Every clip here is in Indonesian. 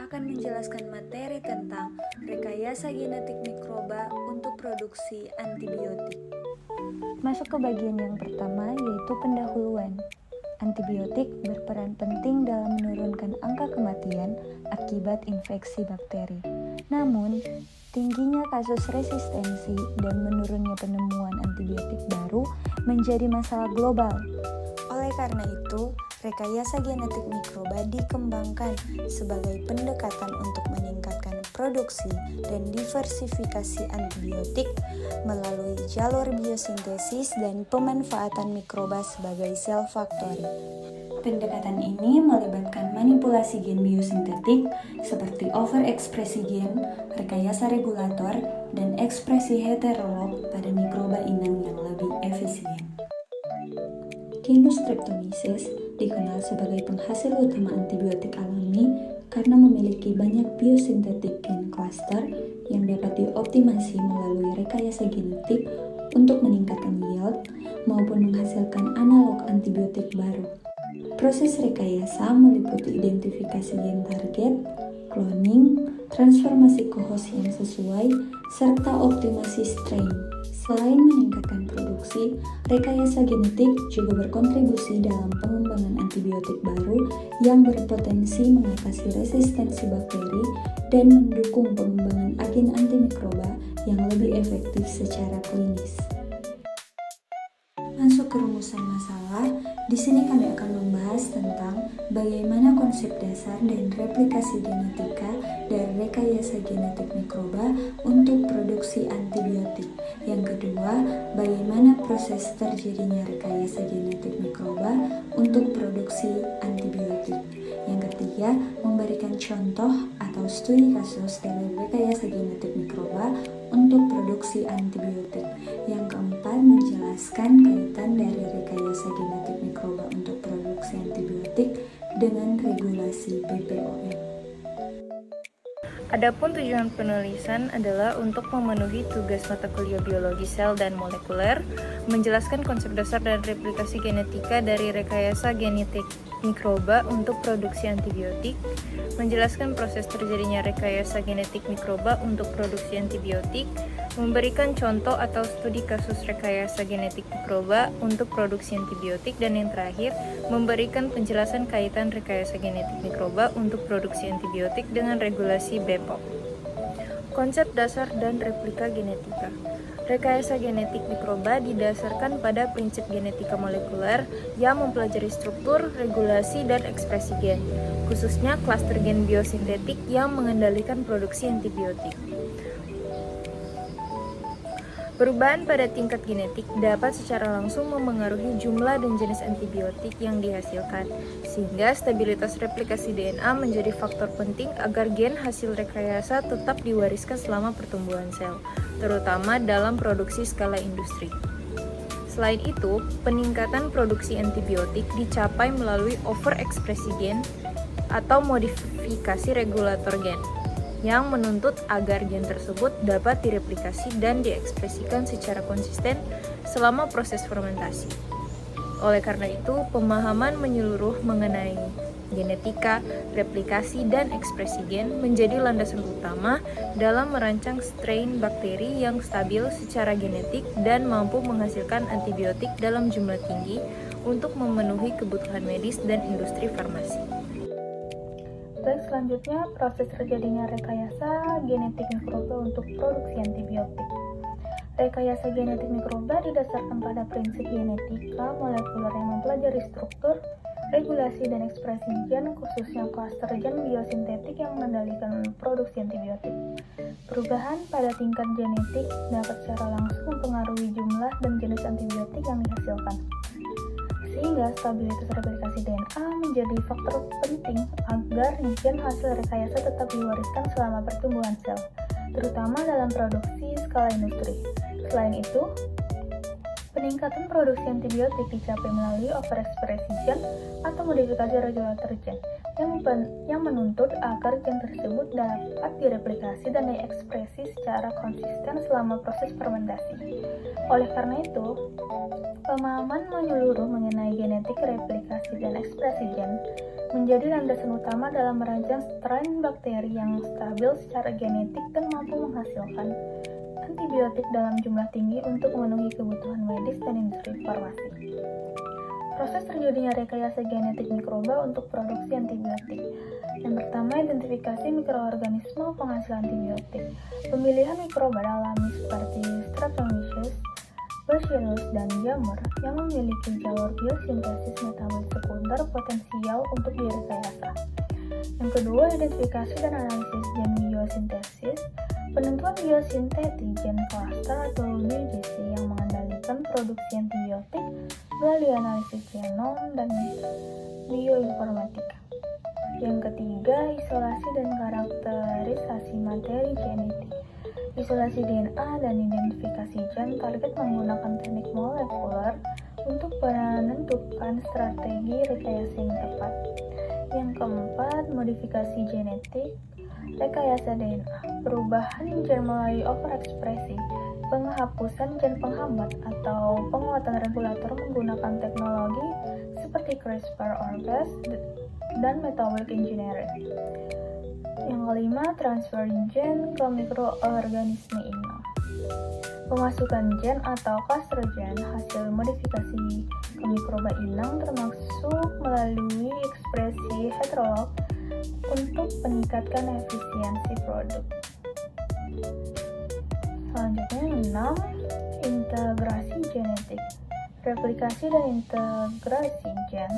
akan menjelaskan materi tentang rekayasa genetik mikroba untuk produksi antibiotik. Masuk ke bagian yang pertama, yaitu pendahuluan. Antibiotik berperan penting dalam menurunkan angka kematian akibat infeksi bakteri. Namun, tingginya kasus resistensi dan menurunnya penemuan antibiotik baru menjadi masalah global. Oleh karena itu, rekayasa genetik mikroba dikembangkan sebagai pendekatan untuk meningkatkan produksi dan diversifikasi antibiotik melalui jalur biosintesis dan pemanfaatan mikroba sebagai sel faktori. Pendekatan ini melibatkan manipulasi gen biosintetik seperti overekspresi gen, rekayasa regulator, dan ekspresi heterolog pada mikroba inang yang lebih efisien. Genus Streptomyces dikenal sebagai penghasil utama antibiotik alami karena memiliki banyak biosintetik gen cluster yang dapat dioptimasi melalui rekayasa genetik untuk meningkatkan yield maupun menghasilkan analog antibiotik baru. Proses rekayasa meliputi identifikasi gen target, cloning, transformasi ke host yang sesuai, serta optimasi strain. Selain meningkatkan produksi, rekayasa genetik juga berkontribusi dalam pengembangan antibiotik baru yang berpotensi mengatasi resistensi bakteri dan mendukung pengembangan agen antimikroba yang lebih efektif secara klinis. Masuk ke rumusan masalah, di sini kami akan membahas tentang bagaimana konsep dasar dan replikasi genetika dari rekayasa genetik mikroba untuk produksi antibiotik. Yang kedua, bagaimana proses terjadinya rekayasa genetik mikroba untuk produksi antibiotik. Yang ketiga, memberikan contoh atau studi kasus dari rekayasa genetik mikroba untuk produksi antibiotik. Yang keempat, menjelaskan kaitan dari rekayasa genetik mikroba untuk produksi antibiotik dengan regulasi BPOM. Adapun tujuan penulisan adalah untuk memenuhi tugas mata kuliah biologi sel dan molekuler, menjelaskan konsep dasar dan replikasi genetika dari rekayasa genetik mikroba untuk produksi antibiotik, menjelaskan proses terjadinya rekayasa genetik mikroba untuk produksi antibiotik, memberikan contoh atau studi kasus rekayasa genetik mikroba untuk produksi antibiotik, dan yang terakhir, memberikan penjelasan kaitan rekayasa genetik mikroba untuk produksi antibiotik dengan regulasi BPOM. Konsep dasar dan replika genetika. Rekayasa genetik mikroba didasarkan pada prinsip genetika molekuler yang mempelajari struktur, regulasi, dan ekspresi gen, khususnya klaster gen biosintetik yang mengendalikan produksi antibiotik. Perubahan pada tingkat genetik dapat secara langsung memengaruhi jumlah dan jenis antibiotik yang dihasilkan, sehingga stabilitas replikasi DNA menjadi faktor penting agar gen hasil rekayasa tetap diwariskan selama pertumbuhan sel, terutama dalam produksi skala industri. Selain itu, peningkatan produksi antibiotik dicapai melalui overekspresi gen atau modifikasi regulator gen, yang menuntut agar gen tersebut dapat direplikasi dan diekspresikan secara konsisten selama proses fermentasi. Oleh karena itu, pemahaman menyeluruh mengenai genetika, replikasi, dan ekspresi gen menjadi landasan utama dalam merancang strain bakteri yang stabil secara genetik dan mampu menghasilkan antibiotik dalam jumlah tinggi untuk memenuhi kebutuhan medis dan industri farmasi. Baik, selanjutnya proses terjadinya rekayasa genetik mikroba untuk produksi antibiotik. Rekayasa genetik mikroba didasarkan pada prinsip genetika molekuler yang mempelajari struktur, regulasi, dan ekspresi gen, khususnya klaster gen biosintetik yang mengendalikan produksi antibiotik. Perubahan pada tingkat genetik dapat secara langsung mempengaruhi jumlah dan jenis antibiotik yang dihasilkan, sehingga stabilitas replikasi DNA menjadi faktor penting agar gen hasil rekayasa tetap diwariskan selama pertumbuhan sel, terutama dalam produksi skala industri. Selain itu, Peningkatan produksi antibiotik dicapai melalui overekspresi gen atau modifikasi regulator gen yang menuntut agar gen tersebut dapat direplikasi dan diekspresi secara konsisten selama proses fermentasi. Oleh karena itu, pemahaman menyeluruh mengenai genetik, replikasi, dan ekspresi gen menjadi landasan utama dalam merancang strain bakteri yang stabil secara genetik dan mampu menghasilkan antibiotik dalam jumlah tinggi untuk memenuhi kebutuhan medis dan industri farmasi. Proses terjadinya rekayasa genetik mikroba untuk produksi antibiotik. Yang pertama, identifikasi mikroorganisme penghasil antibiotik. Pemilihan mikroba alami seperti Streptomyces, Bacillus, dan jamur yang memiliki jalur biosintesis metabolit sekunder potensial untuk direkayasa. Yang kedua, identifikasi dan analisis gen biosintesis. Penentuan biosintetik gen cluster atau BGC yang mengendalikan produksi antibiotik melalui analisis genom dan bioinformatika. Yang ketiga, isolasi dan karakterisasi materi genetik. Isolasi DNA dan identifikasi gen target menggunakan teknik molekuler untuk menentukan strategi rekayasa yang tepat. Yang keempat, modifikasi genetik. Rekayasa DNA, perubahan gen melalui overekspresi, penghapusan gen penghambat atau penguatan regulator menggunakan teknologi seperti CRISPR or Cas dan metabolic engineering. Yang kelima, transfer gen ke mikroorganisme inang. Pemasukan gen atau castrogen hasil modifikasi ke mikroba inang termasuk melalui ekspresi heterolog untuk meningkatkan efisiensi produk. Selanjutnya 6. Integrasi genetik. Replikasi dan integrasi gen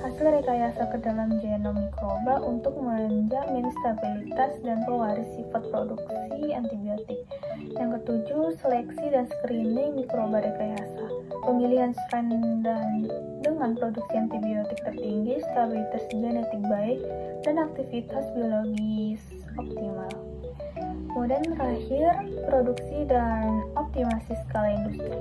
hasil rekayasa ke dalam genom mikroba untuk menjamin stabilitas dan pewaris sifat produksi antibiotik. Yang ketujuh, seleksi dan screening mikroba rekayasa. Pemilihan strain dengan produksi antibiotik tertinggi, stabilitas genetik baik, dan aktivitas biologis optimal. Kemudian terakhir, produksi dan optimasi skala industri.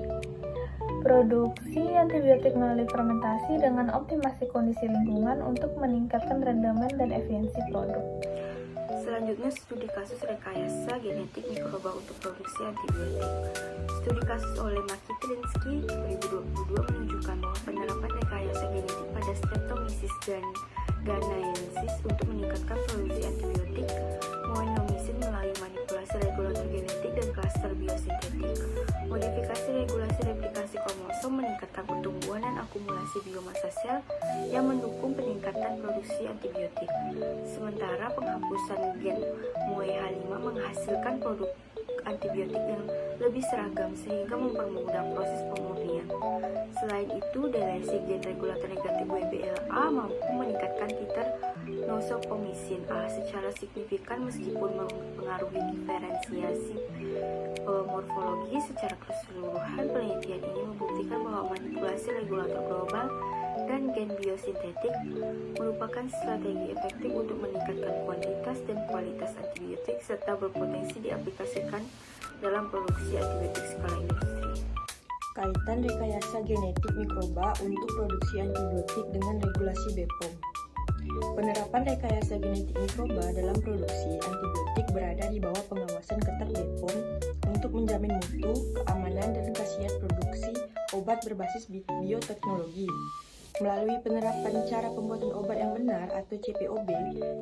Produksi antibiotik melalui fermentasi dengan optimasi kondisi lingkungan untuk meningkatkan rendaman dan efisiensi produk. Selanjutnya, studi kasus rekayasa genetik mikroba untuk produksi antibiotik. Studi kasus oleh Makitrinski 2022 menunjukkan bahwa penerapan rekayasa genetik pada Streptomyces ghanaensis untuk meningkatkan produksi antibiotik monomisin melalui manipulasi regulator genetik dan klaster biosintetik. Modifikasi regulasi replikasi kromosom meningkatkan pertumbuhan dan akumulasi biomasa sel yang mendukung peningkatan produksi antibiotik. Sementara penghapusan gen MUEH5 menghasilkan produk antibiotik yang lebih seragam sehingga mempermudah proses pemurnian. Selain itu, delesi gen regulator negatif WBLA mampu meningkatkan titer nosocomisin A secara signifikan meskipun mempengaruhi diferensiasi morfologi. Secara keseluruhan, penelitian ini membuktikan bahwa manipulasi regulator global dan gen biosintetik merupakan strategi efektif untuk meningkatkan kuantitas dan kualitas antibiotik serta berpotensi diaplikasikan dalam produksi antibiotik skala industri. Kaitan rekayasa genetik mikroba untuk produksi antibiotik dengan regulasi BPOM. Penerapan rekayasa genetik mikroba dalam produksi antibiotik berada di bawah pengawasan ketat BPOM untuk menjamin mutu, keamanan, dan khasiat produksi obat berbasis bioteknologi. Melalui penerapan cara pembuatan obat yang benar atau CPOB,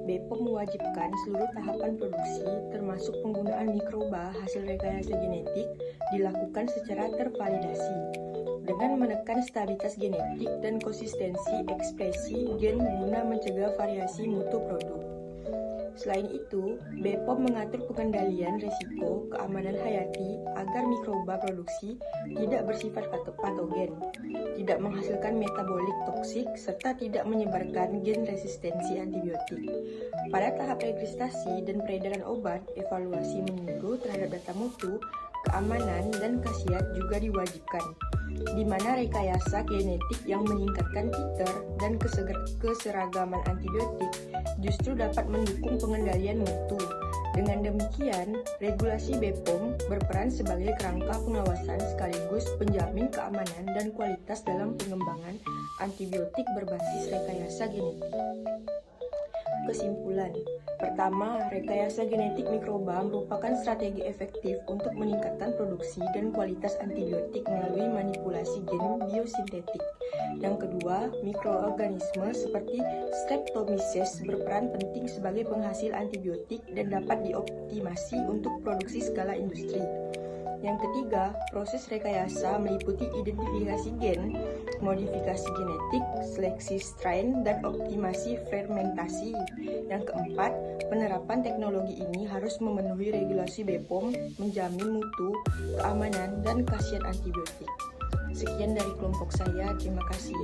BPOM mewajibkan seluruh tahapan produksi termasuk penggunaan mikroba hasil rekayasa genetik dilakukan secara tervalidasi dengan menekan stabilitas genetik dan konsistensi ekspresi gen guna mencegah variasi mutu produk. Selain itu, BPOM mengatur pengendalian risiko keamanan hayati agar mikroba produksi tidak bersifat patogen, tidak menghasilkan metabolik toksik, serta tidak menyebarkan gen resistensi antibiotik. Pada tahap registrasi dan peredaran obat, evaluasi menyeluruh terhadap data mutu, keamanan, dan khasiat juga diwajibkan, di mana rekayasa genetik yang meningkatkan titer dan keseragaman antibiotik justru dapat mendukung pengendalian mutu Dengan demikian, regulasi BPOM berperan sebagai kerangka pengawasan sekaligus penjamin keamanan dan kualitas dalam pengembangan antibiotik berbasis rekayasa genetik. Kesimpulan. Pertama, rekayasa genetik mikroba merupakan strategi efektif untuk meningkatkan produksi dan kualitas antibiotik melalui manipulasi gen biosintetik. Yang kedua, mikroorganisme seperti Streptomyces berperan penting sebagai penghasil antibiotik dan dapat dioptimasi untuk produksi skala industri. Yang ketiga, proses rekayasa meliputi identifikasi gen, modifikasi genetik, seleksi strain, dan optimasi fermentasi. Yang keempat, penerapan teknologi ini harus memenuhi regulasi BPOM, menjamin mutu, keamanan, dan khasiat antibiotik. Sekian dari kelompok saya, terima kasih.